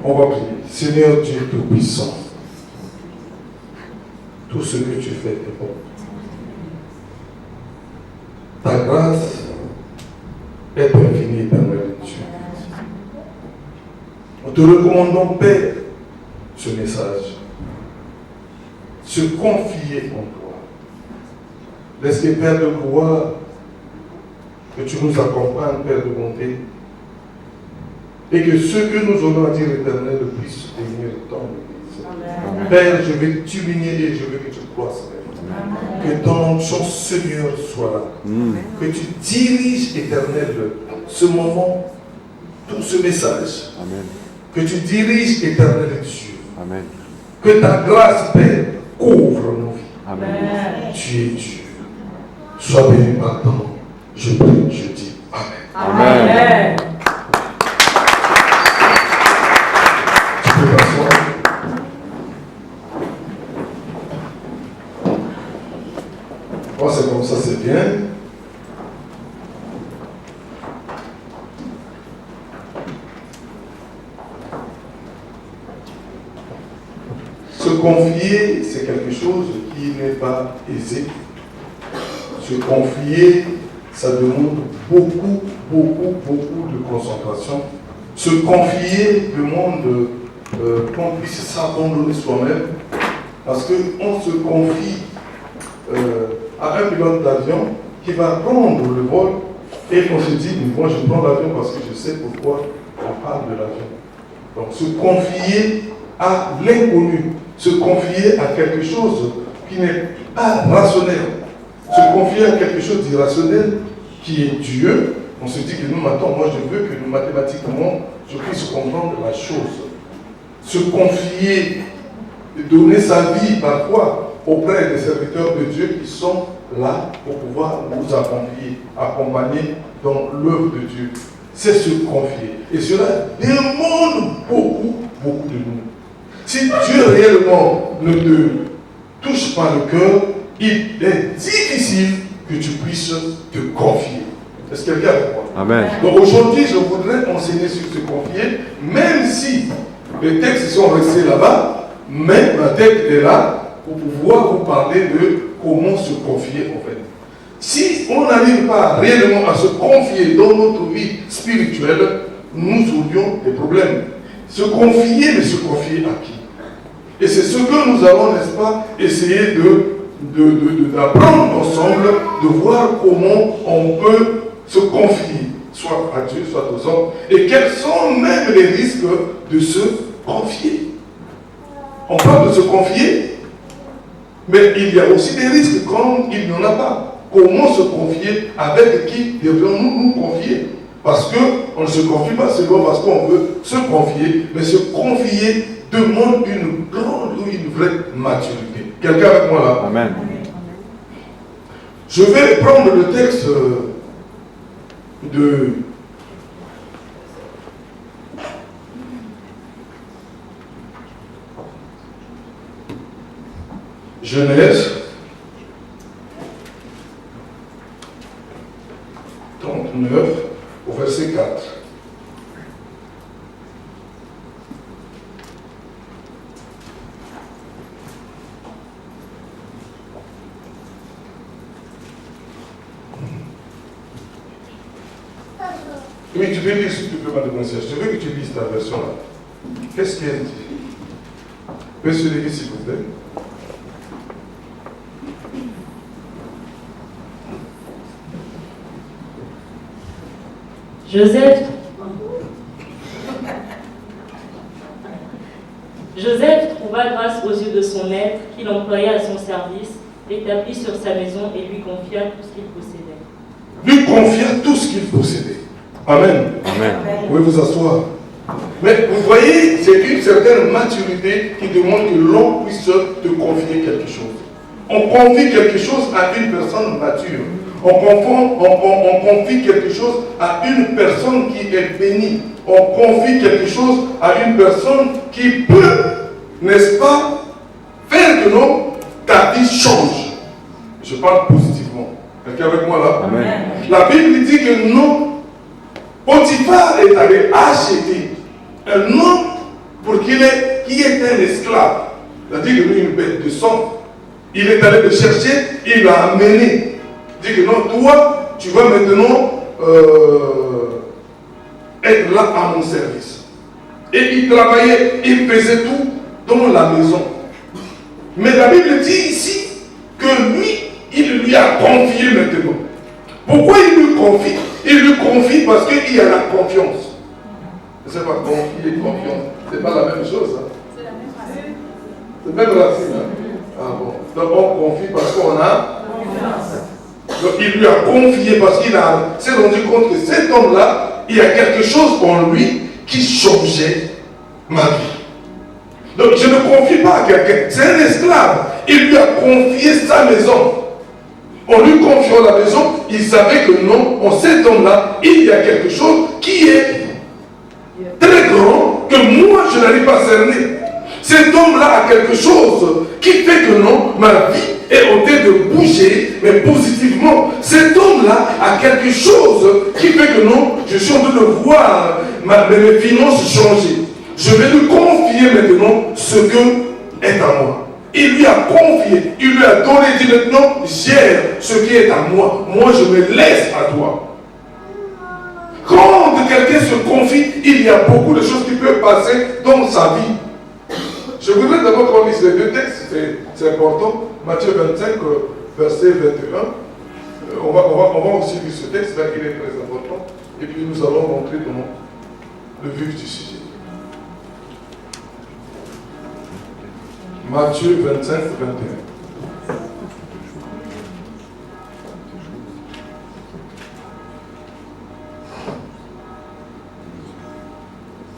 On va prier. Seigneur Dieu Tout-Puissant, tout ce que tu fais est bon. Ta grâce est infinie, éternel Dieu. Nous te recommandons, Père, ce message. Se confier en toi. Laisse que, Père de gloire, que tu nous accompagnes, Père de bonté, et que ce que nous aurons à dire, éternel, puisse devenir ton Église. Père, je vais t'humilier et je veux que tu croisses. Que ton Seigneur soit là. Que tu diriges, éternel, ce moment, tout ce message. Amen. Que tu diriges, éternel Dieu. Amen. Que ta grâce, Père, couvre nos vies. Amen. Tu es Dieu. Sois béni par ton nom. Je prie, je dis Amen. Amen. Tu peux t'asseoir. Oh, c'est comme ça, c'est bien. Se confier, c'est quelque chose qui n'est pas aisé. Se confier, ça demande beaucoup de concentration. Se confier demande qu'on puisse s'abandonner soi-même, parce qu'on se confie à un pilote d'avion qui va prendre le vol et on se dit, moi je prends l'avion parce que je sais pourquoi on parle de l'avion. Donc se confier à l'inconnu, se confier à quelque chose qui n'est pas rationnel, se confier à quelque chose d'irrationnel qui est Dieu. On se dit que nous maintenant, moi je veux que mathématiquement je puisse comprendre la chose. Se confier, donner sa vie parfois auprès des serviteurs de Dieu qui sont là pour pouvoir nous accompagner dans l'œuvre de Dieu. C'est se confier. Et cela demande beaucoup de nous. Si Dieu réellement ne te touche pas le cœur, il est difficile que tu puisses te confier. Est-ce que quelqu'un est avec moi? Amen. Donc aujourd'hui, je voudrais enseigner sur se confier, même si les textes sont restés là-bas, mais la tête est là pour pouvoir vous parler de comment se confier en fait. Si on n'arrive pas réellement à se confier dans notre vie spirituelle, nous aurions des problèmes. Se confier, mais se confier à qui? Et c'est ce que nous allons, n'est-ce pas, essayer d'apprendre ensemble, de voir comment on peut se confier, soit à Dieu, soit aux hommes, et quels sont même les risques de se confier. On parle de se confier, mais il y a aussi des risques quand il n'y en a pas. Comment se confier? Avec qui devrions-nous nous confier? Parce qu'on ne se confie pas seulement parce qu'on veut se confier, mais se confier demande une grande ou une vraie maturité. Quelqu'un avec moi là? Amen. Je vais prendre le texte de Genèse 39 au verset 4. Oui, tu peux lire si tu peux, madame. Je veux que tu lises ta version là. Qu'est-ce qu'elle dit? Monsieur le s'il vous plaît. Joseph trouva grâce aux yeux de son maître, qu'il employa à son service, l'établit sur sa maison et lui confia tout ce qu'il possédait. Lui confia tout ce qu'il possédait. Amen. Amen. Vous pouvez vous asseoir. Mais vous voyez, c'est une certaine maturité qui demande que l'on puisse te confier quelque chose. On confie quelque chose à une personne mature. On confie quelque chose à une personne qui est bénie. On confie quelque chose à une personne qui peut, n'est-ce pas, faire que non, ta vie change. Je parle positivement. Quelqu'un avec moi là? Amen. La Bible dit que non, Potiphar est allé acheter Un homme pour qui est un esclave, c'est-à-dire que lui, une bête de sang, il est allé le chercher, il l'a amené. Il dit que non, toi, tu vas maintenant être là à mon service. Et il travaillait, il faisait tout dans la maison. Mais la Bible dit ici que lui, il lui a confié maintenant. Pourquoi il lui confie? Il lui confie parce qu'il y a la confiance. Je ne sais pas, confier et confiance, ce n'est pas la même chose. Hein? C'est la même racine. C'est la même racine. Hein? Ah bon. Donc on confie parce qu'on a confiance. Donc il lui a confié parce qu'il s'est rendu compte que cet homme-là, il y a quelque chose en lui qui changeait ma vie. Donc je ne confie pas à quelqu'un, c'est un esclave. Il lui a confié sa maison. En lui confiant la maison, il savait que non, en cet homme-là, il y a quelque chose qui est très grand que moi je n'arrive pas à cerner. Cet homme-là a quelque chose qui fait que non, ma vie est en train de bouger, mais positivement. Cet homme-là a quelque chose qui fait que non, je suis en train de voir mes finances changer. Je vais lui confier maintenant ce que est à moi. Il lui a confié, il lui a donné, il dit maintenant, gère ce qui est à moi. Moi, je me laisse à toi. Quand quelqu'un se confie, il y a beaucoup de choses qui peuvent passer dans sa vie. Je voudrais d'abord qu'on lise les deux textes, c'est important. Matthieu 25, verset 21. On va aussi lire ce texte, là, il est très important. Et puis nous allons rentrer dans le vif du sujet. Matthieu 25, 21.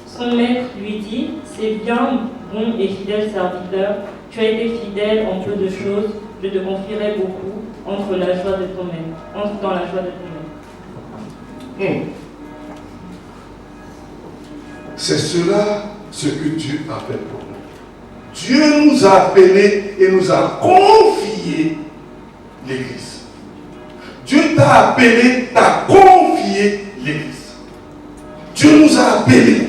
Son maître lui dit, c'est bien, bon et fidèle serviteur, tu as été fidèle en peu de choses, je te confierai beaucoup, entre dans la joie de ton maître. C'est cela ce que Dieu a fait pour nous. Dieu nous a appelés et nous a confié l'Église. Dieu t'a appelé, t'a confié l'Église. Dieu nous a appelés.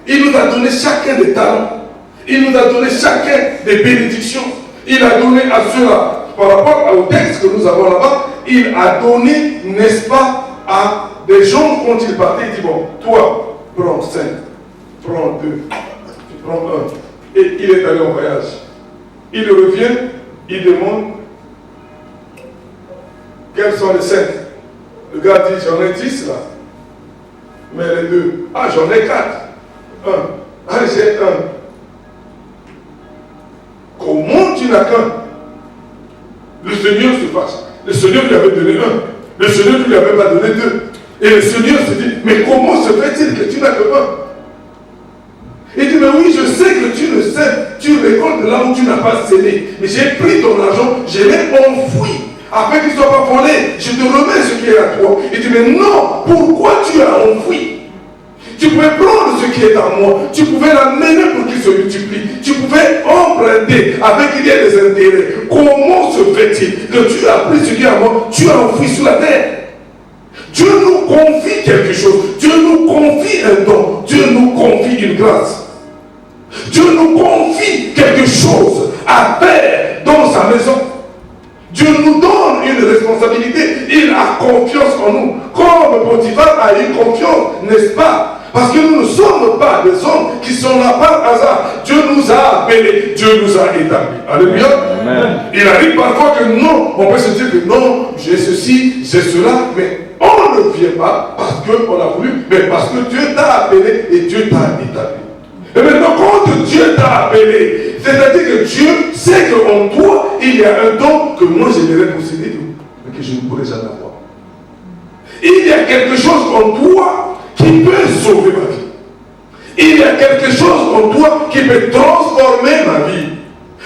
Il nous a donné chacun des talents. Il nous a donné chacun des bénédictions. Il a donné à ceux-là, par rapport au texte que nous avons là-bas, il a donné, n'est-ce pas, à des gens quand il partait, il dit, bon, toi, prends 5, prends 2, tu prends 1. Et il est allé en voyage. Il revient, il demande quels sont les 5. Le gars dit, j'en ai 10 là. Mais les 2, ah j'en ai 4. 1, ah j'ai 1. Comment tu n'as qu'un? Le Seigneur se fâche. Le Seigneur lui avait donné 1. Le Seigneur ne lui avait pas donné 2. Et le Seigneur se dit, mais comment se fait-il que tu n'as que 1? Il dit, mais oui, je sais que tu le sais, tu récoltes là où tu n'as pas semé. Mais j'ai pris ton argent, je l'ai enfoui, afin qu'il ne soit pas volé. Je te remets ce qui est à toi. Il dit, mais non, pourquoi tu as enfoui? Tu pouvais prendre ce qui est à moi, tu pouvais l'amener pour qu'il se multiplie, tu pouvais emprunter avec qu'il y ait des intérêts. Comment se fait-il que tu as pris ce qui est à moi, tu as enfoui sur la terre? Dieu nous confie quelque chose, Dieu nous confie un don, Dieu nous confie une grâce. Dieu nous confie quelque chose à faire dans sa maison. Dieu nous donne une responsabilité, il a confiance en nous. Comme Potiphar a eu confiance, n'est-ce pas? Parce que nous ne sommes pas des hommes qui sont là par hasard. Dieu nous a appelés, Dieu nous a établis. Alléluia. Amen. Il arrive parfois que non, on peut se dire que non, j'ai ceci, j'ai cela, mais on ne vient pas parce qu'on a voulu, mais parce que Dieu t'a appelé et Dieu t'a établi. Et maintenant, quand Dieu t'a appelé, c'est-à-dire que Dieu sait qu'en toi, il y a un don que moi j'aimerais posséder, mais que je ne pourrais jamais avoir. Il y a quelque chose en toi qui peut sauver ma vie. Il y a quelque chose en toi qui peut transformer ma vie.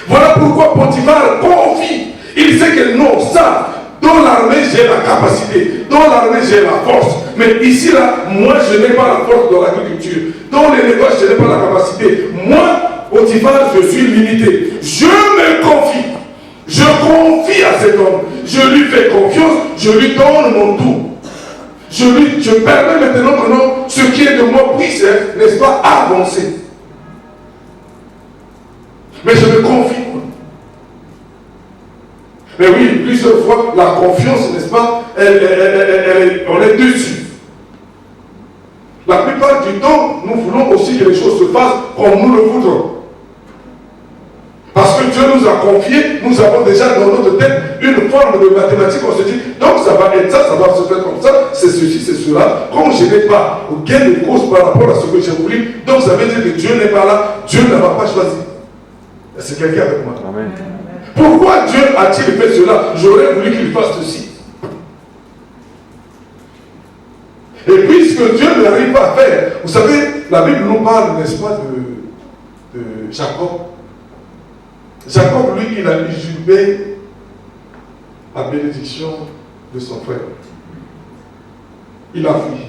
Voilà pourquoi Potiphar confie. Il sait que non, ça, dans l'armée, j'ai la capacité. Dans l'armée, j'ai la force. Mais ici, là, moi, je n'ai pas la force dans l'agriculture. Dans l'élevage, je n'ai pas la capacité. Moi, Potiphar, je suis limité. Je me confie. Je confie à cet homme. Je lui fais confiance. Je lui donne mon tout. Je permets maintenant que non, ce qui est de moi puisse, n'est-ce pas, avancer. Mais je me confie. Mais oui, plusieurs fois, la confiance, n'est-ce pas, on est dessus. La plupart du temps, nous voulons aussi que les choses se fassent comme nous le voudrons. Parce que Dieu nous a confié, nous avons déjà dans notre tête une forme de mathématiques. On se dit, donc ça va être ça, ça va se faire comme ça, c'est ceci, c'est cela. Comme je n'ai pas gain de cause par rapport à ce que j'ai voulu, donc ça veut dire que Dieu n'est pas là, Dieu ne m'a pas choisi. C'est quelqu'un avec moi. Amen. Pourquoi Dieu a-t-il fait cela? J'aurais voulu qu'il fasse ceci. Et puisque Dieu n'arrive pas à faire, vous savez, la Bible nous parle, n'est-ce pas, de Jacob. Jacob, lui, il a usurpé la bénédiction de son frère. Il a fui.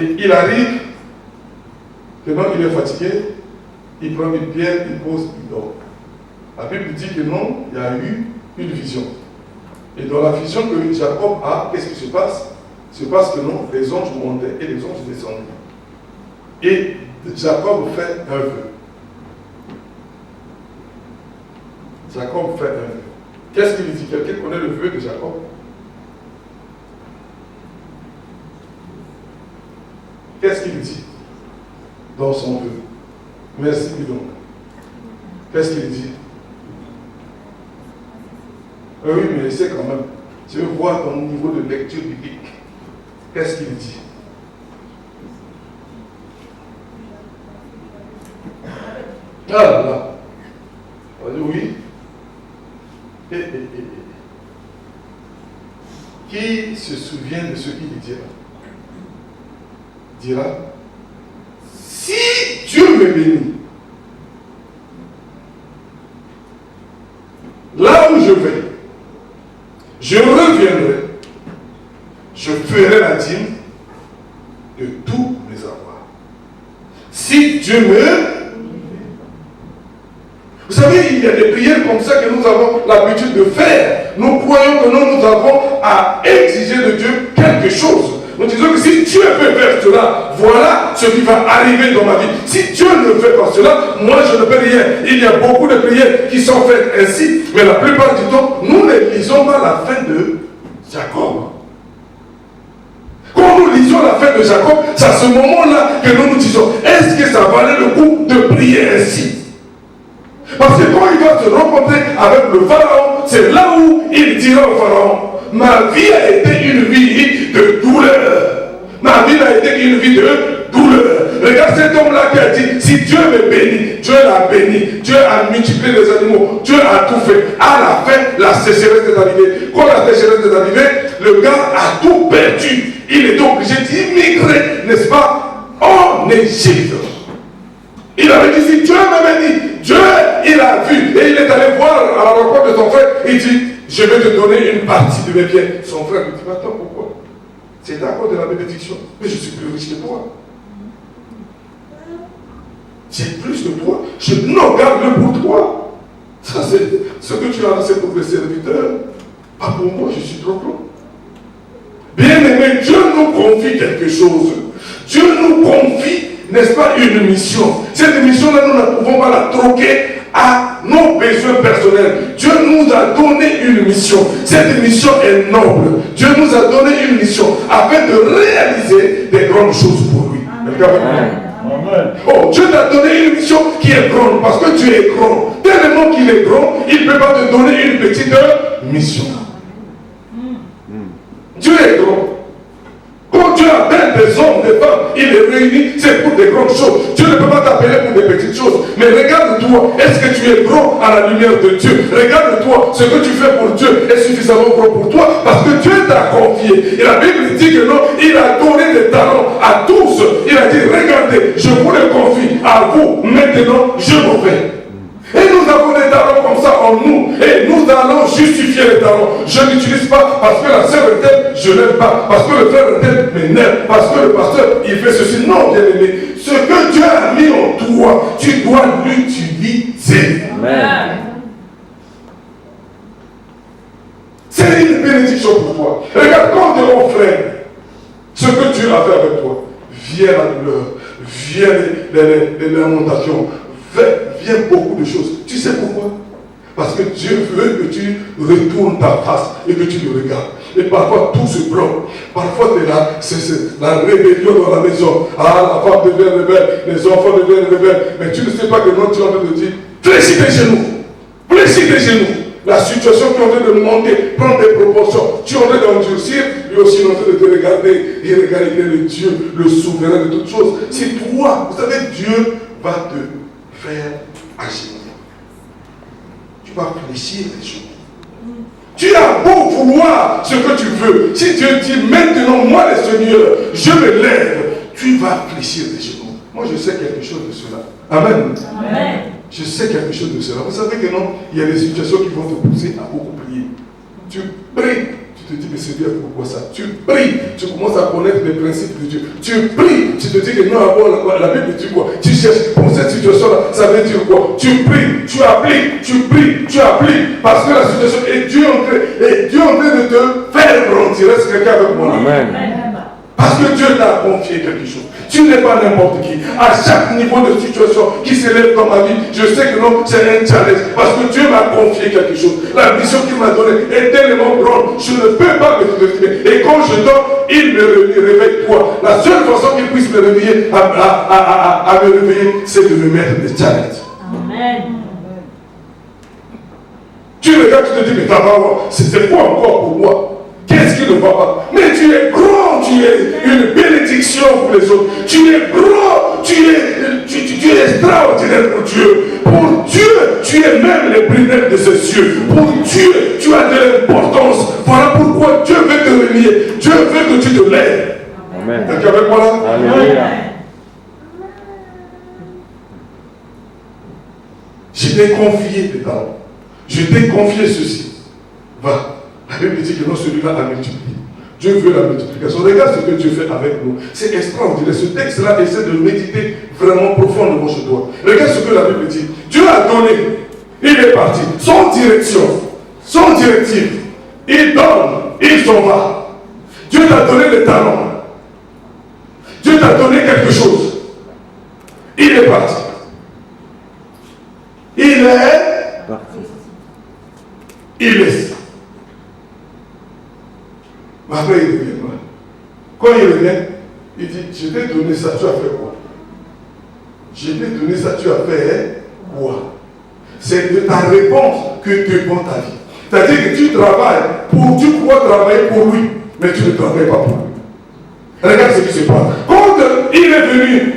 Et il arrive, que quand il est fatigué, il prend une pierre, il pose, il dort. La Bible dit que non, il y a eu une vision. Et dans la vision que Jacob a, qu'est-ce qui se passe? Il se passe que non, les anges montaient et les anges descendaient. Et Jacob fait un vœu. Jacob fait un vœu. Qu'est-ce qu'il dit? Quelqu'un connaît le vœu de Jacob? Qu'est-ce qu'il dit dans son vœu? Merci, donc. Qu'est-ce qu'il dit? Oui, mais c'est quand même. Je veux voir ton niveau de lecture biblique. Qu'est-ce qu'il dit? Ah là. Oui. Qui se souvient de ce qu'il dira? Dira, si Dieu me bénit, là où je vais, je reviendrai, je ferai la dîme de tous mes avoirs. Si Dieu me... Vous savez, il y a des prières comme ça que nous avons l'habitude de faire. Nous croyons que nous avons à exiger de Dieu quelque chose. Nous disons que si Dieu peut faire cela, voilà ce qui va arriver dans ma vie. Si Dieu ne fait pas cela, moi je ne peux rien. Il y a beaucoup de prières qui sont faites ainsi, mais la plupart du temps, nous ne lisons pas la fin de Jacob. Quand nous lisons la fin de Jacob, c'est à ce moment-là que nous nous disons, est-ce que ça valait le coup de prier ainsi? Parce que quand il va se rencontrer avec le pharaon, c'est là où il dira au pharaon, ma vie a été une vie de douleur. Ma vie a été une vie de douleur. Regarde cet homme-là qui a dit, si Dieu me bénit, Dieu l'a béni, Dieu a multiplié les animaux, Dieu a tout fait. À la fin, la sécheresse est arrivée. Quand la sécheresse est arrivée, le gars a tout perdu. Il est obligé d'immigrer, n'est-ce pas, en Égypte. Il avait dit, si Dieu me bénit, Dieu, il a vu. Et il est allé voir à la rencontre de son frère. Il dit, je vais te donner une partie de mes biens. Son frère lui dit, attends, pourquoi? C'est à cause de la bénédiction. Mais je suis plus riche que toi. J'ai plus que toi. Non, garde-le pour toi. Ça, c'est ce que tu as laissé pour les serviteurs. Pas pour moi, je suis trop grand. Bien aimé, Dieu nous confie quelque chose. Dieu nous confie, n'est-ce pas, une mission. Cette mission-là, nous ne pouvons pas la troquer à nos besoins personnels. Dieu nous a donné une mission. Cette mission est noble. Dieu nous a donné une mission afin de réaliser des grandes choses pour lui. Amen. Oh, Dieu t'a donné une mission qui est grande parce que tu es grand. Tellement qu'il est grand, il ne peut pas te donner une petite mission. Dieu est grand. Quand Dieu appelle des hommes, des femmes, il les réunit, c'est pour des grandes choses. Dieu ne peut pas t'appeler pour des petites choses. Mais regarde-toi, est-ce que tu es grand à la lumière de Dieu? Regarde-toi, ce que tu fais pour Dieu est suffisamment grand pour toi parce que Dieu t'a confié. Et la Bible dit que non, il a donné des talents à tous. Il a dit, regardez, je vous les confie à vous, maintenant je m'en vais. Et nous avons des talents comme ça en nous. Et nous allons justifier les talents. Je n'utilise pas parce que la sœur est telle, je n'aime pas. Parce que le frère est tel, m'énerve. Parce que le pasteur, il fait ceci. Non, bien aimé. Ce que Dieu a mis en toi, tu dois l'utiliser. Amen. C'est une bénédiction pour toi. Regarde, quand de mon frère, ce ce que Dieu a fait avec toi, vient la douleur, vient les lamentations, vient beaucoup de choses. Tu sais pourquoi? Parce que Dieu veut que tu retournes ta face et que tu le regardes. Et parfois tout se bloque. Parfois tu es là, c'est la rébellion dans la maison. Ah, la femme devient rebelle, les enfants deviennent rebelles. Mais tu ne sais pas que non, tu es en train de dire, fléchis tes genoux, fléchis tes genoux. La situation qui est en train de monter, prendre des proportions. Tu es en train d'endurcir, lui aussi est en train de te regarder. Et regarder, il est le Dieu, le souverain de toutes choses. C'est toi. Vous savez, Dieu va te faire agir. Tu vas fléchir les choses. Tu as beau vouloir ce que tu veux. Si Dieu dit maintenant, moi le Seigneur, je me lève, tu vas fléchir les genoux. Moi je sais quelque chose de cela. Amen. Amen. Je sais quelque chose de cela. Vous savez que non, il y a des situations qui vont te pousser à beaucoup prier. Tu pries. Tu te dis, mais c'est bien, pourquoi ça? Tu pries, tu commences à connaître les principes de Dieu. Tu pries, tu te dis que non, la Bible dit quoi? Tu cherches pour cette situation-là, ça veut dire quoi? Tu pries, tu appliques, tu pries, tu appliques, parce que la situation est Dieu en train de te faire grandir. Est-ce que quelqu'un avec moi? Amen. Parce que Dieu t'a confié quelque chose. Tu n'es pas n'importe qui. À chaque niveau de situation qui s'élève dans ma vie, je sais que non, c'est un challenge. Parce que Dieu m'a confié quelque chose. La mission qu'il m'a donnée est tellement grande. Je ne peux pas me sous-estimer. Et quand je dors, il me réveille toi. La seule façon qu'il puisse me réveiller, à me réveiller, c'est de me mettre des challenges. Amen. Tu regardes, tu te dis, mais c'est quoi encore pour moi? Qu'est-ce qui ne va pas? Mais tu es grand, tu es une bénédiction pour les autres. Tu es grand, tu es extraordinaire pour Dieu. Pour Dieu, tu es même les brunelles de ses cieux. Pour Dieu, tu as de l'importance. Voilà pourquoi Dieu veut te relier. Dieu veut que tu te lèves. Amen. Est-ce qu'avec moi là? Alléluia. Je t'ai confié tes talents. Je t'ai confié ceci. Va. La Bible dit que non, celui-là a multiplié. Dieu veut la multiplication. Regarde ce que Dieu fait avec nous. C'est extraordinaire. Ce texte-là essaie de méditer vraiment profondément chez toi. Regarde ce que la Bible dit. Dieu a donné. Il est parti. Son direction, son directive. Il donne, il s'en va. Dieu t'a donné le talent. Dieu t'a donné quelque chose. Il est parti. Il est parti. Il laisse. Mais après, il revient. Quand il revient, il dit, je t'ai donné ça, tu as fait quoi? Je t'ai donné ça, tu as fait quoi? C'est de ta réponse que dépend ta vie. C'est-à-dire que tu travailles tu crois travailler pour lui, mais tu ne travailles pas pour lui. Regarde ce qui se passe. Quand il est venu,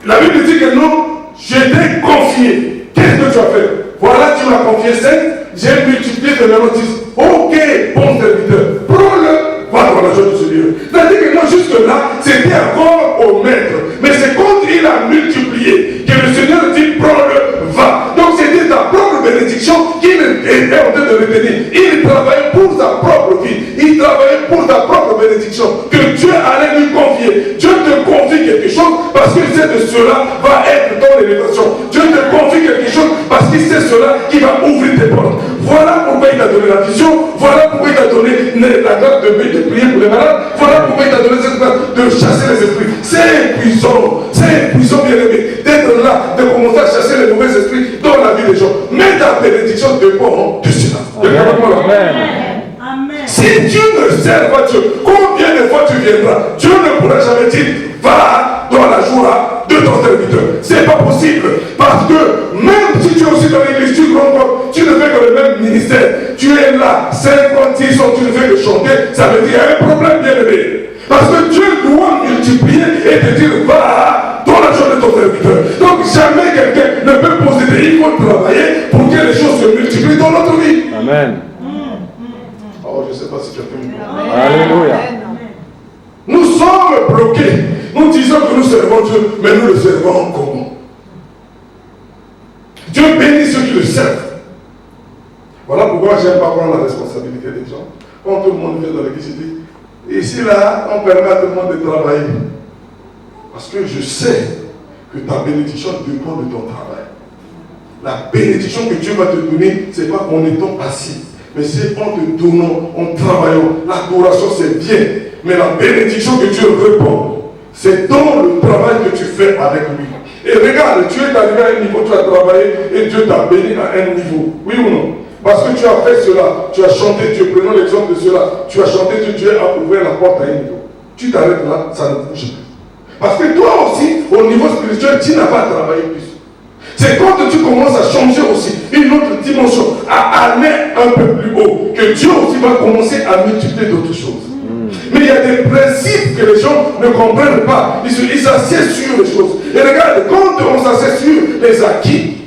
la Bible dit que non, je t'ai confié. Qu'est-ce que tu as fait? Voilà, tu m'as confié 5, j'ai multiplié de la notice. Ok, bon serviteur, prends-le. Va dans la joie de ce Dieu. C'est-à-dire que non, jusque-là, c'était encore au maître. Mais c'est quand il a multiplié que le Seigneur dit, prends-le, va. Donc c'était ta propre bénédiction qu'il est en train de retenir. Il travaillait pour sa propre vie. Il travaillait pour sa propre bénédiction que Dieu allait lui confier. Dieu te confie quelque chose parce qu'il sait que cela va être ton élévation. Dieu te confie quelque chose parce qu'il sait cela qui va ouvrir tes portes. Voilà pourquoi il t'a donné la vision. Voilà pourquoi il t'a donné la grâce de prier pour les malades. Voilà pourquoi il t'a donné cette grâce de chasser les esprits. C'est puissant bien aimé d'être là, de commencer à chasser les mauvais esprits dans la vie des gens. Mais ta bénédiction dépend de cela. Amen. Si Dieu ne sert pas Dieu, combien de fois tu viendras? Dieu ne pourra jamais dire, va dans la joie de ton serviteur. C'est pas possible. Parce que même si tu es aussi dans l'église, tu comprends, tu ne fais que le même ministère. Tu es là, 56 ans, tu ne fais que chanter. Ça veut dire qu'il y a un problème bien aimé. Parce que Dieu doit multiplier et te dire, va dans la joie de ton serviteur. Donc jamais quelqu'un ne peut posséder. Il faut travailler pour que les choses se multiplient dans notre vie. Amen. Oh, je ne sais pas si quelqu'un me comprend. Alléluia. Nous sommes bloqués. Nous disons que nous servons Dieu, mais nous le servons comment? Dieu bénit ceux qui le servent. Voilà pourquoi je n'aime pas prendre la responsabilité des gens. Quand tout le monde vient dans l'église, je dis, ici là, on permet à tout le monde de travailler. Parce que je sais que ta bénédiction dépend de ton travail. La bénédiction que Dieu va te donner, ce n'est pas en étant assis. Mais c'est en te donnant, en travaillant. L'adoration, c'est bien. Mais la bénédiction que Dieu répond, c'est dans le travail que tu fais avec lui. Et regarde, tu es arrivé à un niveau, tu as travaillé et Dieu t'a béni à un niveau. Oui ou non? Parce que tu as fait cela, tu as chanté Dieu. Prenons l'exemple de cela. Tu as chanté Dieu, Dieu a ouvert la porte à un niveau. Tu t'arrêtes là, ça ne bouge plus. Parce que toi aussi, au niveau spirituel, tu n'as pas travaillé plus. C'est quand tu commences à changer aussi une autre dimension, à aller un peu plus haut, que Dieu aussi va commencer à multiplier d'autres choses. Mais il y a des principes que les gens ne comprennent pas. Ils s'assiedent sur les choses. Et regarde, quand on s'assied sur les acquis,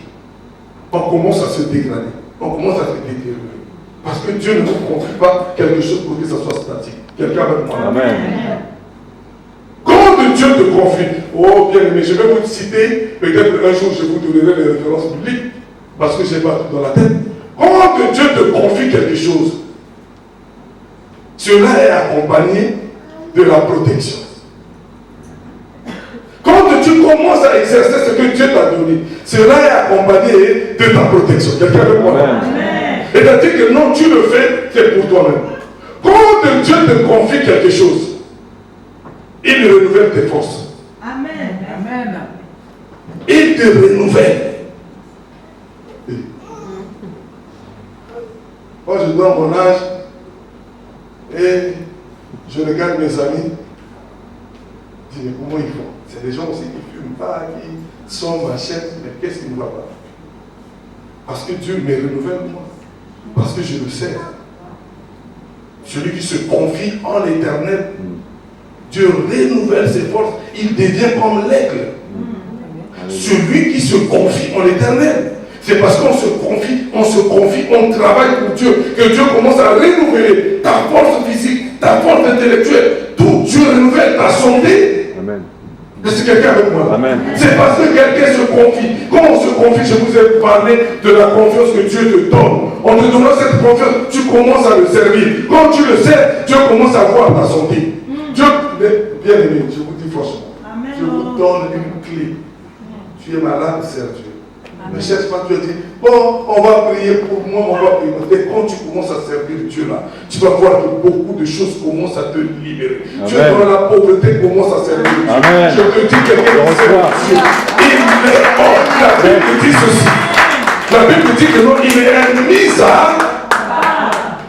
on commence à se dégrader. On commence à se détériorer. Parce que Dieu ne vous confie pas quelque chose pour que ça soit statique. Quelqu'un avec moi? Amen. Quand Dieu te confie, oh bien aimé, je vais vous citer, peut-être un jour je vous donnerai les références bibliques, parce que je n'ai pas tout dans la tête. Quand Dieu te confie quelque chose, cela est accompagné de la protection. Quand tu commences à exercer ce que Dieu t'a donné, cela est accompagné de ta protection. Quelqu'un veut moi? Et c'est-à-dire que non, tu le fais, c'est pour toi-même. Quand Dieu te confie quelque chose, il renouvelle tes forces. Amen. Amen. Il te renouvelle. Moi, je donne mon âge et je regarde mes amis. Je dis, mais comment ils font? C'est des gens aussi qui ne fument pas, qui sont machin, mais qu'est-ce qui ne va pas? Parce que Dieu me renouvelle moi. Parce que je le sais. Celui qui se confie en l'éternel, Dieu renouvelle ses forces, il devient comme l'aigle. Celui qui se confie en l'éternel, c'est parce qu'on se confie, on travaille pour Dieu, que Dieu commence à renouveler ta force physique, ta force intellectuelle, tout. Dieu renouvelle ta santé. Amen. Est-ce que quelqu'un avec moi? Amen. C'est parce que quelqu'un se confie. Quand on se confie, je vous ai parlé de la confiance que Dieu te donne. En te donnant cette confiance, tu commences à le servir. Quand tu le sers, Dieu commence à voir ta santé. Dieu, bien aimé, je vous dis franchement, Amen. je vous donne une clé. Tu es malade, sers Dieu. Ne cherche pas, tu vas dire, bon, on va prier pour moi, on va prier. Et quand tu commences à servir Dieu là, tu vas voir que beaucoup de choses commencent à te libérer. Amen. Tu es dans la pauvreté, commence à servir Dieu. Amen. Je te dis quelqu'un qui sert Dieu. Il est hors. La Bible dit ceci. La Bible dit que non, il est mis à.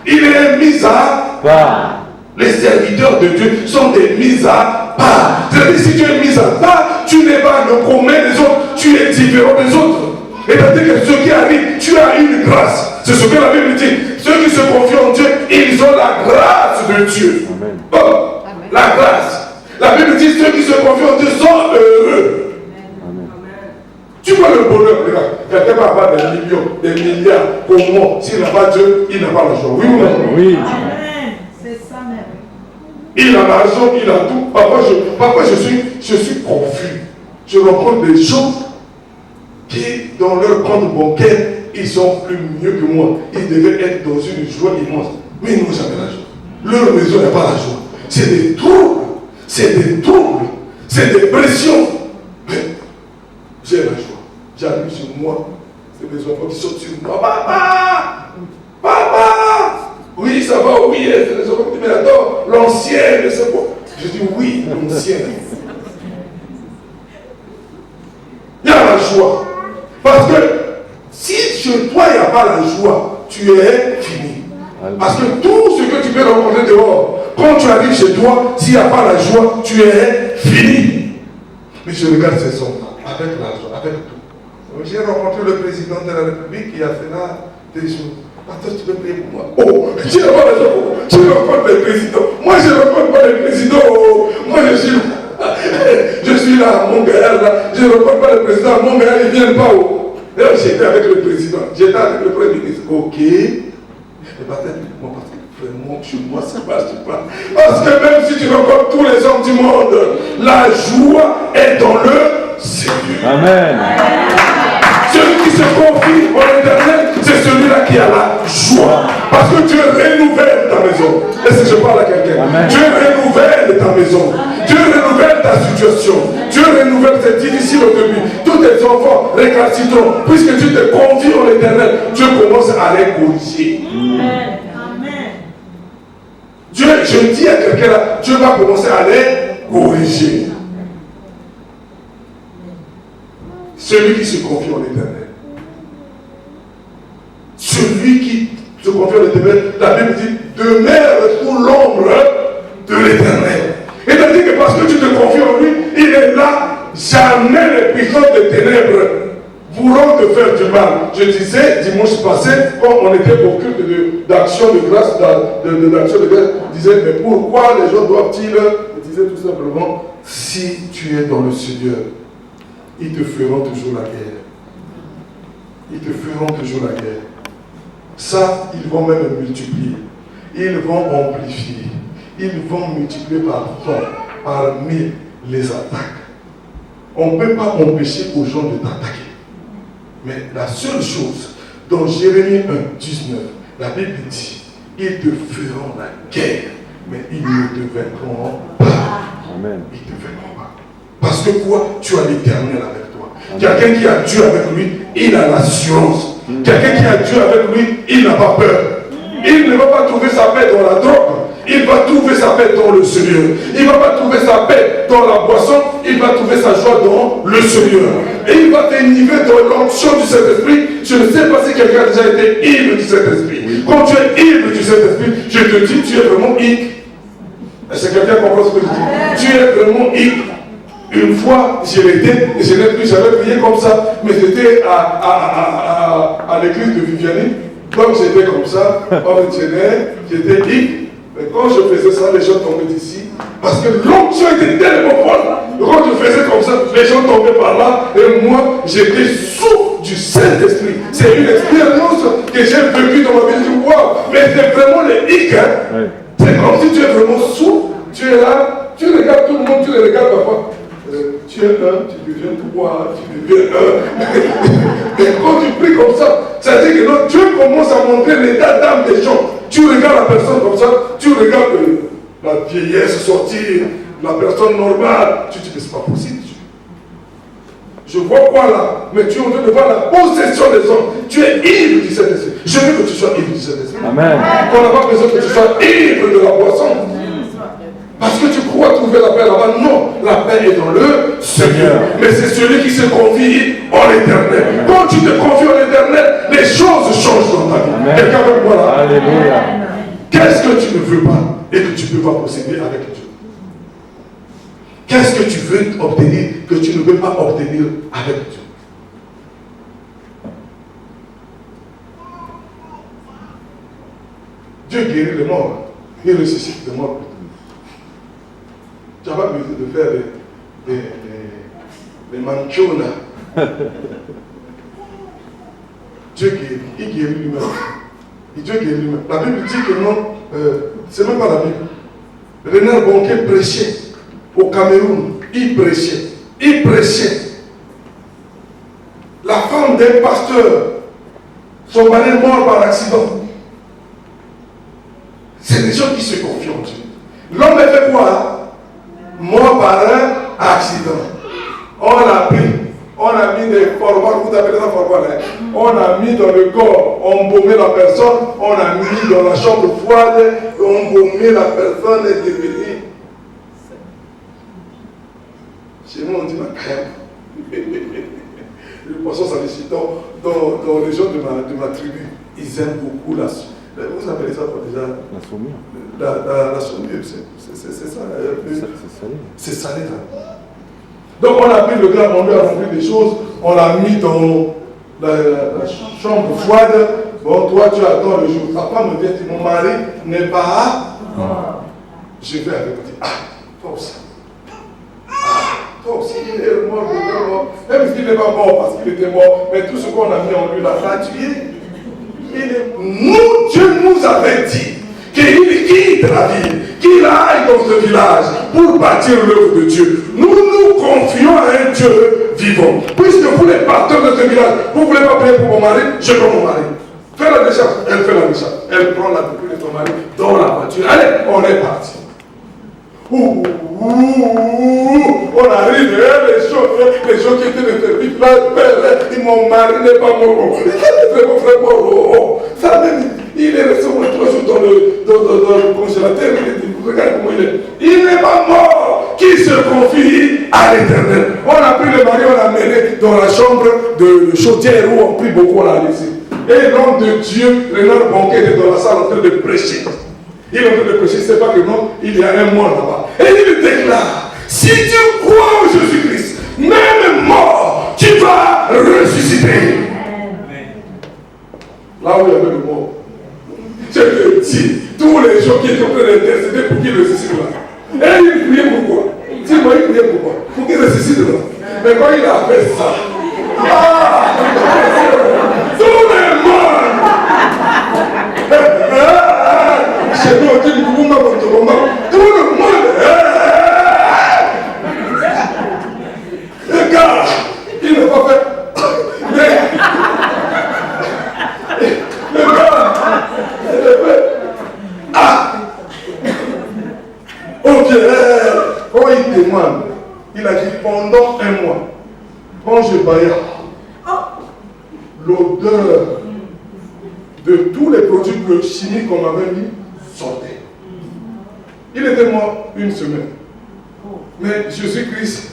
Il est mis à. Part. Les serviteurs de Dieu sont des mis à part. C'est-à-dire, si tu es mis à part, tu n'es pas le commun des autres, tu es différent des autres. Et c'est-à-dire que ce qui arrive, tu as une grâce. C'est ce que la Bible dit. Ceux qui se confient en Dieu, ils ont la grâce de Dieu. Amen. Oh, la grâce. La Bible dit ceux qui se confient en Dieu sont heureux. Amen. Tu vois le bonheur, regarde. Quelqu'un va avoir des millions, des milliards. Comment? S'il n'a pas Dieu, il n'a pas la joie. Oui ou non? Oui. Amen. C'est ça même. Il a l'argent, il a tout. Parfois je suis confus. Je rencontre des gens qui, dans leur compte bancaire, ils sont plus mieux que moi. Ils devaient être dans une joie immense. Mais ils n'ont jamais la joie. Leur maison n'a pas la joie. C'est des troubles. C'est des troubles. C'est des pressions. Mais j'ai la joie. J'arrive sur moi. C'est mes enfants qui sautent sur moi. Papa! Papa! Oui, ça va, oui. C'est les enfants qui disent, mais attends, l'ancien, mais c'est quoi? Je dis oui, l'ancien. Il y a la joie. Parce que si chez toi il n'y a pas la joie, tu es fini. Parce que tout ce que tu peux rencontrer dehors, quand tu arrives chez toi, s'il n'y a pas la joie, tu es fini. Mais je regarde ces hommes avec la joie, avec tout. J'ai rencontré le président de la République qui a fait là des choses. Attends, tu peux prier pour moi. Oh, je n'ai pas la joie. Je rencontre les présidents. Moi, je ne rencontre pas les présidents. Oh, moi, je suis là. Je suis là, mon gars, là. Je ne rencontre pas le président. Mon gars, ils ne viennent pas. Oh. D'ailleurs, j'étais avec le président. J'étais avec le premier ministre. Ok. Et peut-être moi, parce que vraiment, chez moi, ça passe pas. Parce que même si tu rencontres tous les hommes du monde, la joie est dans le Seigneur. Amen. Celui qui se confie en l'éternel, c'est celui-là qui a la joie. Parce que Dieu renouvelle ta maison. Est-ce que je parle à quelqu'un? Dieu renouvelle ta maison. Dieu renouvelle ta situation. Dieu renouvelle, c'est difficile au début. Tous tes enfants récalcitrants, puisque tu te confies en l'éternel, Dieu commence à les corriger. Amen. Dieu, je dis à quelqu'un là, Dieu va commencer à les corriger. Celui qui se confie en l'Éternel. Celui qui se confie en l'Éternel, la Bible dit, demeure sous l'ombre de l'Éternel. Et ça dit que parce que tu te confies en lui, il est là, jamais les puissances des ténèbres pourront te faire du mal. Je disais dimanche passé, quand on était au culte d'action de grâce, d'action de grâce, je disais, mais pourquoi les gens doivent-ils, je disais tout simplement, si tu es dans le Seigneur, ils te feront toujours la guerre. Ils te feront toujours la guerre. Ça, ils vont même multiplier. Ils vont amplifier. Ils vont multiplier par 100, par 1000 les attaques. On ne peut pas empêcher aux gens de t'attaquer. Mais la seule chose, dans Jérémie 1, 19, la Bible dit, ils te feront la guerre, mais ils ne te vaincront pas. Amen. Ils te vaincront pas. Parce que quoi? Tu as l'Éternel avec toi. Quelqu'un qui a Dieu avec lui, il a l'assurance. Quelqu'un qui a Dieu avec lui, il n'a pas peur. Il ne va pas trouver sa paix dans la drogue. Il va trouver sa paix dans le Seigneur. Il ne va pas trouver sa paix dans la boisson. Il va trouver sa joie dans le Seigneur. Et il va t'enivrer dans l'onction du Saint-Esprit. Je ne sais pas si quelqu'un a déjà été ivre du Saint-Esprit. Oui. Quand tu es ivre du Saint-Esprit, je te dis, tu es vraiment ivre. Est-ce que quelqu'un comprend ce que je dis? Tu es vraiment ivre. Une fois, je l'étais, et je n'ai plus jamais prié comme ça, mais j'étais à l'église de Viviani. Donc j'étais comme ça, on me tenait, j'étais ivre. Mais quand je faisais ça, les gens tombaient d'ici. Parce que l'onction était tellement forte. Quand je faisais comme ça, les gens tombaient par là. Et moi, j'étais sous du Saint-Esprit. C'est une expérience que j'ai vécue dans ma vie. Je dis, waouh, mais c'est vraiment les hic. Hein? Oui. C'est comme si tu es vraiment sous. Tu es là, tu regardes tout le monde, tu les regardes parfois. Tu es un, tu deviens trois, tu deviens un. Et quand tu pries comme ça, ça veut dire que non, Dieu commence à montrer l'état d'âme des gens. Tu regardes la personne comme ça, tu regardes la vieillesse sortir, la personne normale. Tu te dis, mais c'est pas possible. Je vois quoi là? Mais tu es en train de voir la possession des hommes. Tu es ivre du Saint-Esprit. Je veux que tu sois ivre du Saint-Esprit. Amen. On n'a pas besoin que tu sois ivre de la boisson. Parce que tu crois trouver la paix là-bas. Non, la paix est dans le Seigneur. Mais c'est celui qui se confie en l'Éternel. Quand tu te confies en l'Éternel, les choses changent dans ta vie. Quelqu'un veut moi là? Alléluia. Qu'est-ce que tu ne veux pas et que tu ne peux pas posséder avec Dieu? Qu'est-ce que tu veux obtenir que tu ne peux pas obtenir avec Dieu? Dieu guérit les morts. Il ressuscite les morts. Tu n'as pas besoin de faire des manchona. Dieu guérit. Il guérit lui-même. Dieu guérit lui-même. La Bible dit que non, c'est même pas la Bible. Renard Bonquet prêchait au Cameroun. Il prêchait. Il prêchait. La femme d'un pasteur, son mari est mort par accident. C'est des gens qui se confient en Dieu. L'homme a fait quoi? Mort par un accident. On l'a pris. On a mis des formats, vous appelez ça format, hein? On a mis dans le corps, on embaumé la personne, on a mis dans la chambre froide, on embaumé la personne est devenue. Chez nous, on dit ma crème. Le poisson s'allicitant dans les gens de ma tribu, ils aiment beaucoup la soupe. Vous appelez ça quoi déjà? La saumure. La saumure, c'est ça. C'est salé là. Donc on a pris le gars, on lui a rempli des choses, on l'a mis dans la chambre froide. Bon, toi tu attends le jour. Ta femme me dit, mon mari n'est pas Je vais avec lui. Ah, toi aussi. Ah, toi aussi, il est mort, il est mort. Même s'il n'est pas mort parce qu'il était mort, mais tout ce qu'on a mis en lui l'a tué. Nous, Dieu nous avait dit qu'il quitte la ville, qu'il aille dans ce village pour bâtir l'œuvre de Dieu. Nous nous confions à un Dieu vivant. Puisque vous les pasteurs de ce village, vous ne voulez pas prier pour mon mari, je prends mon mari. Fais la décharge, elle fait la décharge. Elle prend la dépouille de son mari dans la voiture. Allez, on est parti. On arrive, les gens qui étaient de service, là, mon mari n'est pas mort. C'est mon frère mort. Ça même, Il est resté au moins 3 jours dans le congélateur. Regarde comment il est. Il n'est pas mort. Qui se confie à l'Éternel. On a pris le mari, on l'a mené dans la chambre de chaudière où on prie beaucoup, on l'a laissé. Et l'homme de Dieu, Renard Bonquet, était dans la salle en train de prêcher. Il est en train de prêcher, c'est pas que non, il y a un mois là-bas. Et il déclare, si tu crois en Jésus-Christ, même mort, tu vas ressusciter. Là où il y avait le mort. Je te dis, tous les gens qui étaient en train d'intercéder pour qu'il ressuscite là. Et il priait pourquoi? Dis-moi, il priait pourquoi? Pour qu'il ressuscite là. Mais quand il a fait ça, tout le monde, chez nous, on dit, tout le monde, regarde, il n'a pas fait. Quand il témoigne, il a dit pendant un mois, quand je baillais, l'odeur de tous les produits chimiques qu'on avait mis sortait. Il était mort une semaine. Mais Jésus-Christ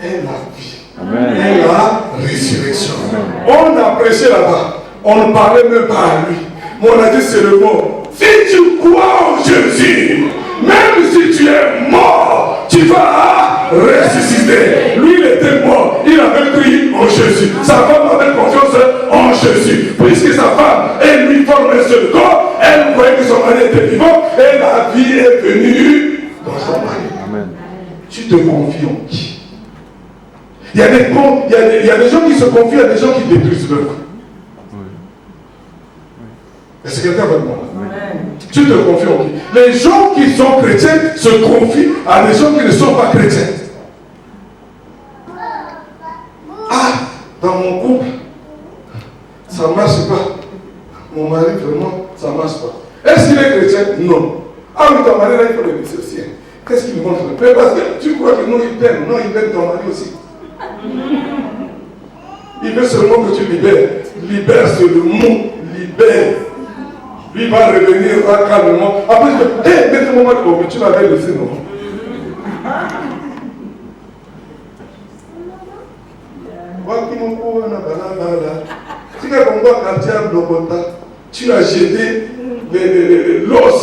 est la vie. Amen. Et la résurrection. Amen. On a prêché là-bas. On ne parlait même pas à lui. Mais on a dit c'est le mot. Si tu crois en Jésus, même si tu es mort, tu vas ressusciter. Lui, il était mort. Il avait cru en Jésus. Sa femme avait confiance en Jésus. Puisque sa femme et lui forment un seul corps, elle croyait que son mari était vivant et la vie est venue dans son mari. Amen. Tu te confies en qui? Il y a des gens qui se confient à des gens qui détruisent leur vie. Est-ce que quelqu'un va demander? Tu te confies en qui? Les gens qui sont chrétiens se confient à des gens qui ne sont pas chrétiens. Ah, dans mon couple, ça ne marche pas. Mon mari, vraiment, ça ne marche pas. Est-ce qu'il est chrétien? Non. Ah oui, ton mari, là, il faut le dissocier. Qu'est-ce qu'il montre? Mais parce que tu crois que non, il t'aime. Non, il aime ton mari aussi. Il veut seulement que tu libères. Libère, c'est le mot. Libère. Lui va revenir là calmement. Après, je dis, hé, mettez-moi mal. Oh, mais tu l'avais laissé, non? Si tu as jeté l'os,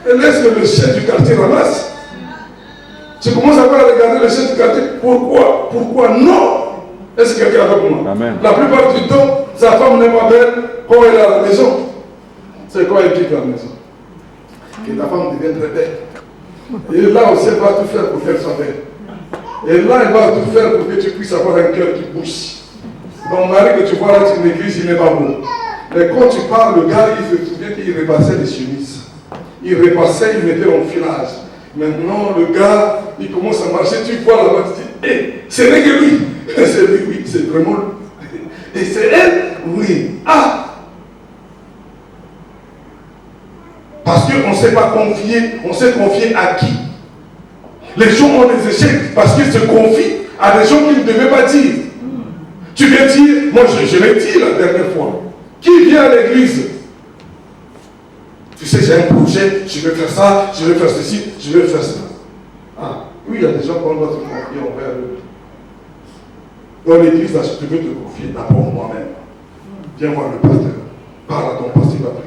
laisse que le chef du quartier ramasse. Tu commences à regarder le chef du quartier. Pourquoi? Pourquoi non? Est-ce que quelqu'un a fait pour moi? Amen. La plupart du temps, sa femme n'est pas belle quand elle est à la maison. C'est quoi elle quitte la maison? Que ta femme devienne très belle. Et là aussi, elle va tout faire pour qu'elle soit belle. Et là, elle va tout faire pour que tu puisses avoir un cœur qui bouge. Ton mari que tu vois là dans une église, il n'est pas beau. Mais quand tu parles, le gars, il se souvient qu'il repassait les chemises. Il repassait, il mettait en filage. Maintenant, le gars, il commence à marcher, tu vois là-bas, tu dis, hé, ce n'est que lui. C'est lui, oui, c'est vraiment lui. Et c'est elle, oui. Ah! Parce qu'on ne s'est pas confié, on s'est confié à qui? Les gens ont des échecs parce qu'ils se confient à des gens qu'ils ne devaient pas dire. Tu viens dire, moi je l'ai dit la dernière fois, qui vient à l'église? Tu sais, j'ai un projet, je vais faire ça, je vais faire ceci, je vais faire ça. Ah, oui, il y a des gens qu'on doit se confier envers eux. Dans l'église, là, je veux te confier d'abord moi-même. Viens voir le pasteur, parle à ton pasteur, il va prier.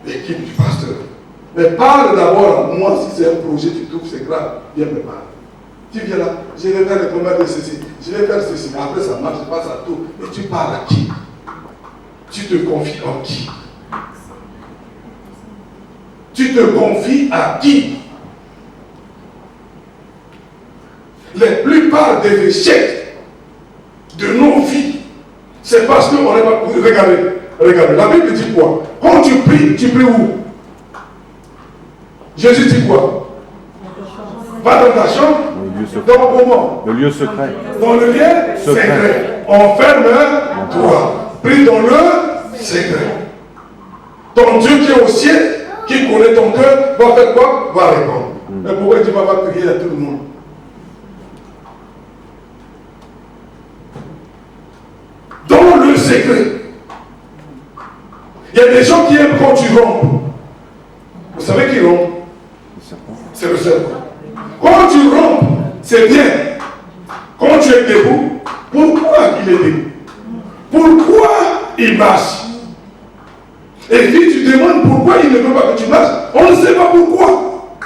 L'équipe du pasteur. Mais parle d'abord à moi, si c'est un projet, tu trouves c'est grave, viens me parler. Tu viens là, je vais faire le combat de ceci, je vais faire ceci, après ça marche, je passe à tout. Mais tu parles à qui? Tu te confies en qui? Tu te confies à qui? La plupart des échecs de nos vies, c'est parce qu'on n'est pas... Regardez, la Bible dit quoi? Quand tu pries où? Jésus dit quoi? Va dans ta chambre, dans comment? Le lieu secret. Dans le lieu secret. Enferme-toi. Prie dans le secret. Ton Dieu qui est au ciel, qui connaît ton cœur, va faire quoi? Va répondre. Mais pourquoi tu ne vas pas prier à tout le monde? Dans le secret. Il y a des gens qui aiment quand tu rompes. Vous savez qui rompt? C'est le serpent. Quand tu rompes, c'est bien. Quand tu es debout, pourquoi il est debout? Pourquoi il marche? Et puis tu demandes pourquoi il ne veut pas que tu marches. On ne sait pas pourquoi.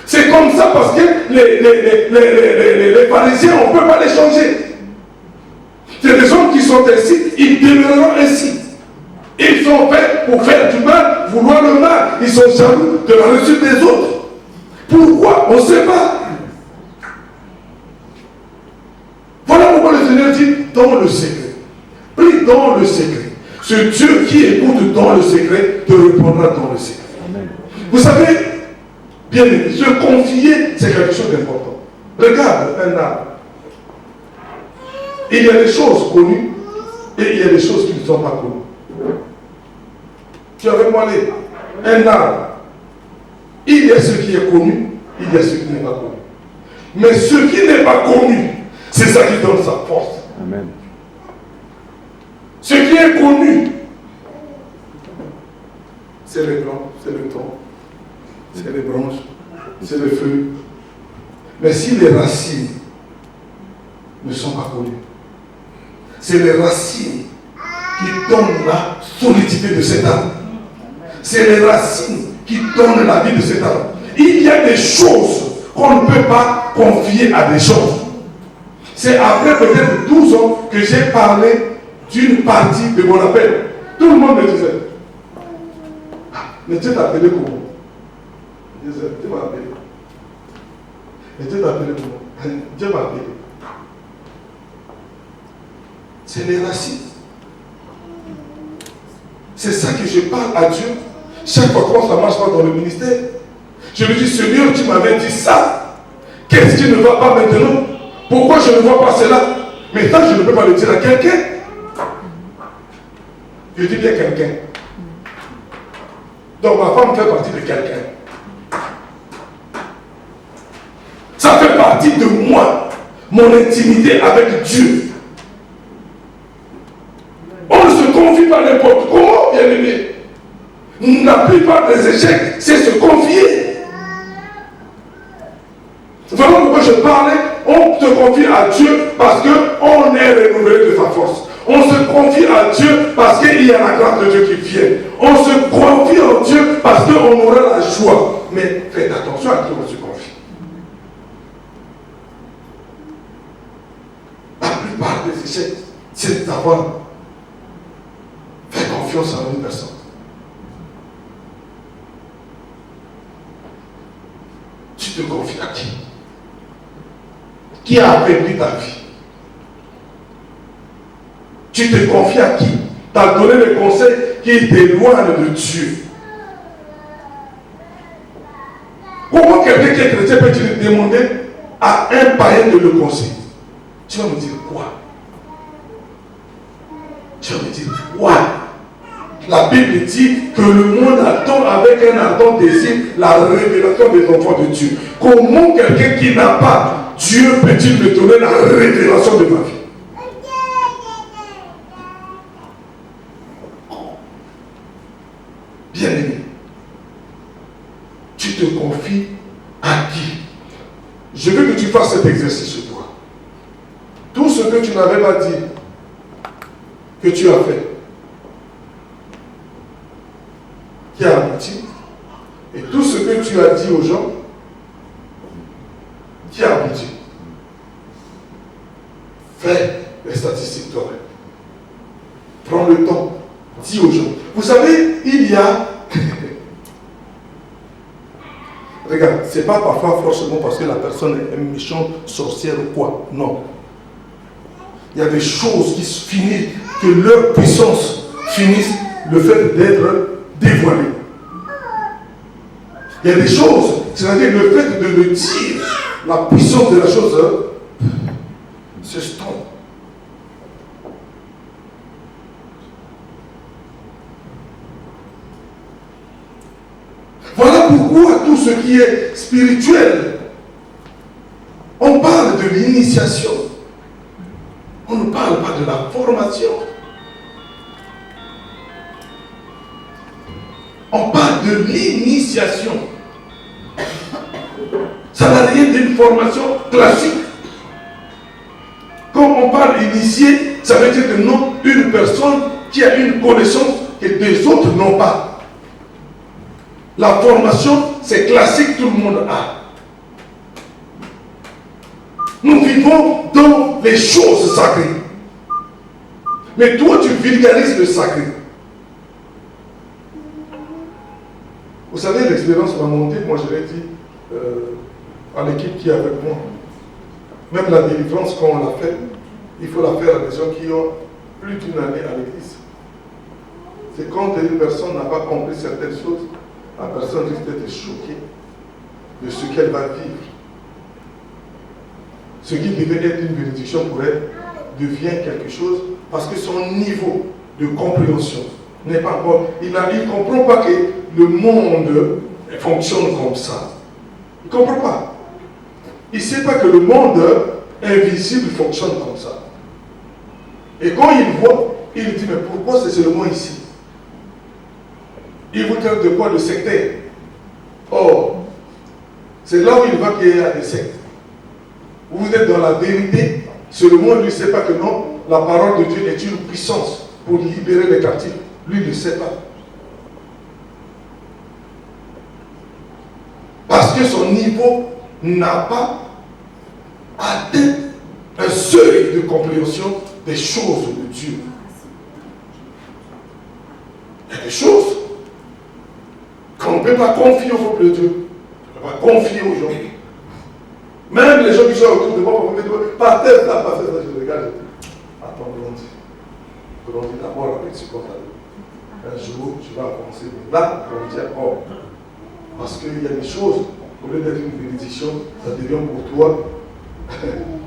C'est comme ça parce que les pharisiens, on ne peut pas les changer. C'est des gens qui sont ainsi, ils demeureront ainsi. Ils sont faits pour faire du mal, vouloir le mal. Ils sont jaloux de la réussite des autres. Pourquoi? On ne sait pas. Voilà pourquoi le Seigneur dit dans le secret. Prie dans le secret. Ce Dieu qui écoute dans le secret te répondra dans le secret. Amen. Vous savez, bien aimé, se confier, c'est quelque chose d'important. Regarde un arbre. Il y a des choses connues et il y a des choses qui ne sont pas connues. Tu as avec moi un arbre. Il y a ce qui est connu, il y a ce qui n'est pas connu. Mais ce qui n'est pas connu, c'est ça qui donne sa force. Amen. Ce qui est connu, c'est les blancs, c'est le tronc, c'est les branches, c'est les feuilles. Mais si les racines ne sont pas connues, c'est les racines qui donnent la solidité de cet arbre. C'est les racines qui donnent la vie de cet arbre. Il y a des choses qu'on ne peut pas confier à des choses. C'est après peut-être 12 ans que j'ai parlé d'une partie de mon appel. Tout le monde me disait, mais Dieu t'a appelé comment? Je disais, Dieu m'a appelé. Mais Dieu t'a appelé comment? Dieu m'a appelé. C'est les racines. C'est ça que je parle à Dieu. Chaque fois que ça ne marche pas dans le ministère, je lui dis, Seigneur, tu m'avais dit ça. Qu'est-ce qui ne va pas maintenant? Pourquoi je ne vois pas cela? Mais ça, je ne peux pas le dire à quelqu'un. Je dis bien quelqu'un. Donc ma femme fait partie de quelqu'un. Ça fait partie de moi. Mon intimité avec Dieu. On ne se confie pas n'importe comment, bien aimé. La plupart des échecs, c'est se confier. Voilà pourquoi je parlais, on se confie à Dieu parce qu'on est renouvelé de sa force. On se confie à Dieu parce qu'il y a la grâce de Dieu qui vient. On se confie en Dieu parce qu'on aura la joie. Mais faites attention à qui on se confie. La plupart des échecs, c'est d'avoir fait confiance en une personne. Tu te confies à qui? Qui a affaibli ta vie? Tu te confies à qui? Tu as donné les conseils qui t'éloignent de Dieu. Comment quelqu'un qui est chrétien peut-il demander à un païen de le conseiller? Tu vas me dire quoi? Tu vas me dire quoi? La Bible dit que le monde attend avec un ardent désir la révélation des enfants de Dieu. Comment quelqu'un qui n'a pas Dieu peut-il me donner la révélation de ma vie? Bien aimé, tu te confies à qui? Je veux que tu fasses cet exercice sur toi. Tout ce que tu n'avais pas dit, que tu as fait, qui a abouti, et tout ce que tu as dit aux gens, qui a abouti. Fais les statistiques toi-même. Prends le temps, dis aux gens. Vous savez, il y a... Regarde, ce n'est pas parfois forcément parce que la personne est une méchante sorcière ou quoi. Non. Il y a des choses qui finissent, que leur puissance finisse le fait d'être dévoilée. Il y a des choses, c'est-à-dire le fait de le dire, la puissance de la chose s'estompe. Voilà pourquoi tout ce qui est spirituel, on parle de l'initiation. On ne parle pas de la formation. On parle de l'initiation. Ça n'a rien d'une formation classique. Quand on parle initié, ça veut dire que non, une personne qui a une connaissance que des autres n'ont pas. La formation, c'est classique, tout le monde a. Nous vivons dans les choses sacrées. Mais toi, tu vulgarises le sacré. Vous savez, l'expérience m'a monté, moi je l'ai dit à l'équipe qui est avec moi. Même la délivrance, quand on l'a fait, il faut la faire à des gens qui ont plus d'une année à l'église. C'est quand une personne n'a pas compris certaines choses, la personne risque d'être choquée de ce qu'elle va vivre. Ce qui devait être une bénédiction pour elle devient quelque chose parce que son niveau de compréhension n'est pas encore. Il ne comprend pas que le monde fonctionne comme ça. Il ne comprend pas. Il ne sait pas que le monde invisible fonctionne comme ça. Et quand il voit, il dit, mais pourquoi c'est seulement ici? Il vous traite de quoi? De sectaire. Or, c'est là où il va qu'il y a des sectes. Vous êtes dans la vérité, seulement lui ne sait pas que non, la parole de Dieu est une puissance pour libérer les captifs. Lui ne sait pas. Parce que son niveau n'a pas atteint un seuil de compréhension des choses de Dieu. Il y a des choses qu'on ne peut pas confier au peuple de Dieu. On ne peut pas confier aux gens. Même les gens qui sont autour de moi, on me dit, pas tête là, pas tête là, je regarde, je dis, attends, grandis d'abord avec ce qu'on a dit. Un jour, tu vas avancer, mais là, on dit encore. Parce qu'il y a des choses, au lieu d'être une bénédiction, ça devient pour toi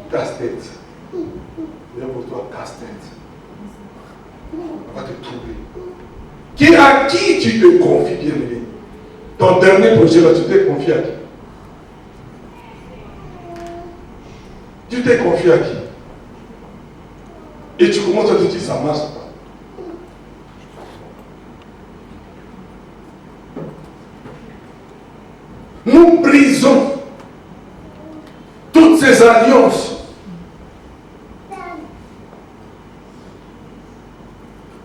casse-tête. Ça devient pour toi casse-tête. On va te trouver. À qui tu te confies, bien-aimé? Ton dernier projet là, tu t'es confié à qui? Tu t'es confié à qui? Et tu commences à te dire, ça marche pas. Nous brisons toutes ces alliances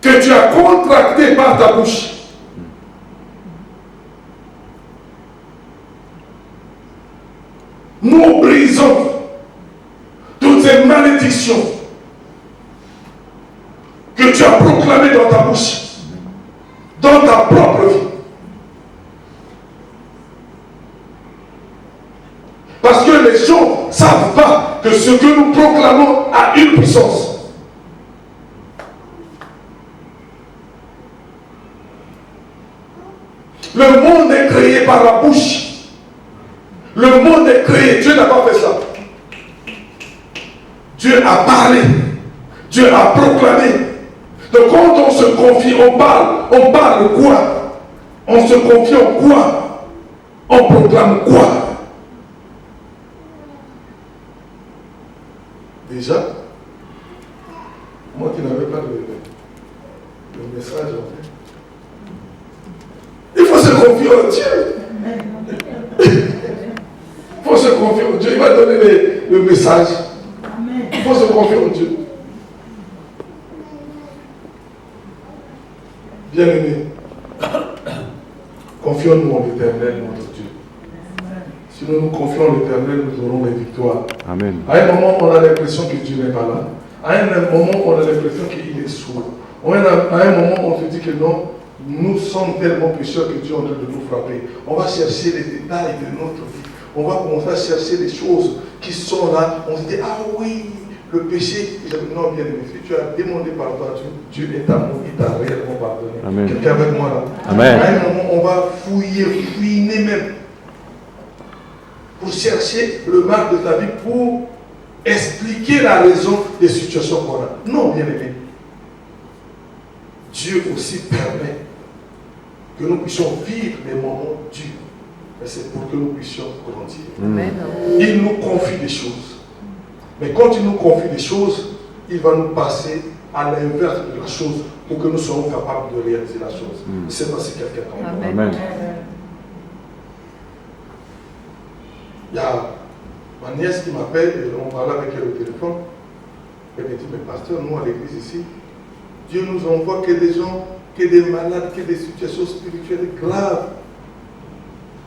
que tu as contractées par ta bouche. Nous brisons toutes ces malédictions que tu as proclamées dans ta bouche, dans ta propre vie. Parce que les gens ne savent pas que ce que nous proclamons a une puissance. Le monde est créé par la bouche. Le monde est créé. Dieu n'a pas fait ça. Dieu a parlé. Dieu a proclamé. Donc quand on se confie, on parle quoi? On se confie en quoi? On proclame quoi? Déjà, moi qui n'avais pas de message en fait, il faut se confier en Dieu. Il faut se confier en Dieu. Il va donner le message. Il faut se confier en Dieu. Bien-aimés, confions-nous en l'Éternel, notre Dieu. Si nous nous confions en l'Éternel, nous aurons les victoires. Amen. À un moment, on a l'impression que Dieu n'est pas là. À un moment, on a l'impression qu'il est sourd. À un moment, on se dit que non, nous sommes tellement pécheurs que Dieu est en train de nous frapper. On va chercher les détails de notre vie. On va commencer à chercher les choses qui sont là. On se dit, ah oui, le péché. Non, bien aimé, si tu as demandé pardon à Dieu, Dieu est amour, il t'a réellement pardonné. Amen. Quelqu'un avec moi là. Amen. À un moment, on va fouiner même. Pour chercher le mal de ta vie, pour expliquer la raison des situations qu'on a. Non, bien aimé. Dieu aussi permet que nous puissions vivre des moments durs. Mais c'est pour que nous puissions grandir. Amen. Il nous confie des choses. Mais quand il nous confie des choses, il va nous passer à l'inverse de la chose pour que nous soyons capables de réaliser la chose. Je ne sais pas si quelqu'un comprend. Amen. Il y a ma nièce qui m'appelle et on parlait avec elle au téléphone. Elle me dit, mais pasteur, nous à l'église ici, Dieu nous envoie que des gens, que des malades, que des situations spirituelles graves.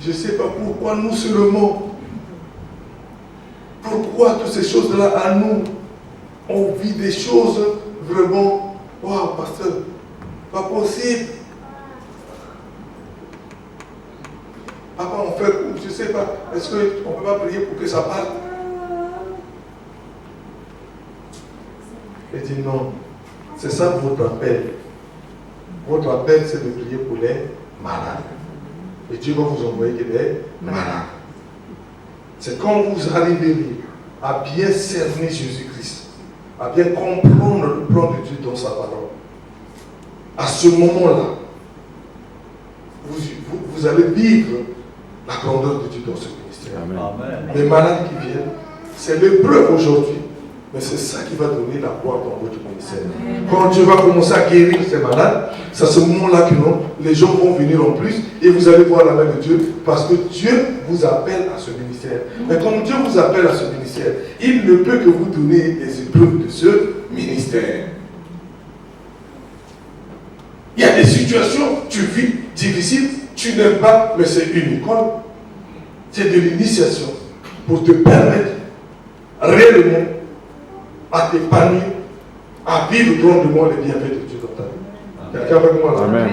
Je ne sais pas pourquoi nous seulement. Pourquoi toutes ces choses-là à nous, on vit des choses vraiment, waouh, pasteur, pas possible. Papa, on fait, je ne sais pas, est-ce qu'on ne peut pas prier pour que ça parte? Il dit non, c'est ça votre appel. Votre appel, c'est de prier pour les malades. Et Dieu va vous envoyer que des malades. C'est quand vous arriverez à bien cerner Jésus-Christ, à bien comprendre le plan de Dieu dans sa parole. À ce moment-là, vous allez vivre la grandeur de Dieu dans ce ministère. Amen. Les malades qui viennent, c'est l'épreuve aujourd'hui, mais c'est ça qui va donner la gloire dans votre ministère. Quand Dieu va commencer à guérir ces malades, c'est à ce moment-là que non, les gens vont venir en plus et vous allez voir la main de Dieu parce que Dieu vous appelle à ce ministère. Mais comme Dieu vous appelle à ce ministère, il ne peut que vous donner les épreuves de ce ministère. Il y a des situations, tu vis difficiles, tu n'aimes pas, mais c'est une école. C'est de l'initiation pour te permettre réellement à t'épanouir, à vivre grandement les bienfaits de Dieu dans ta vie. Quelqu'un avec moi là? Amen.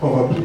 On va prier.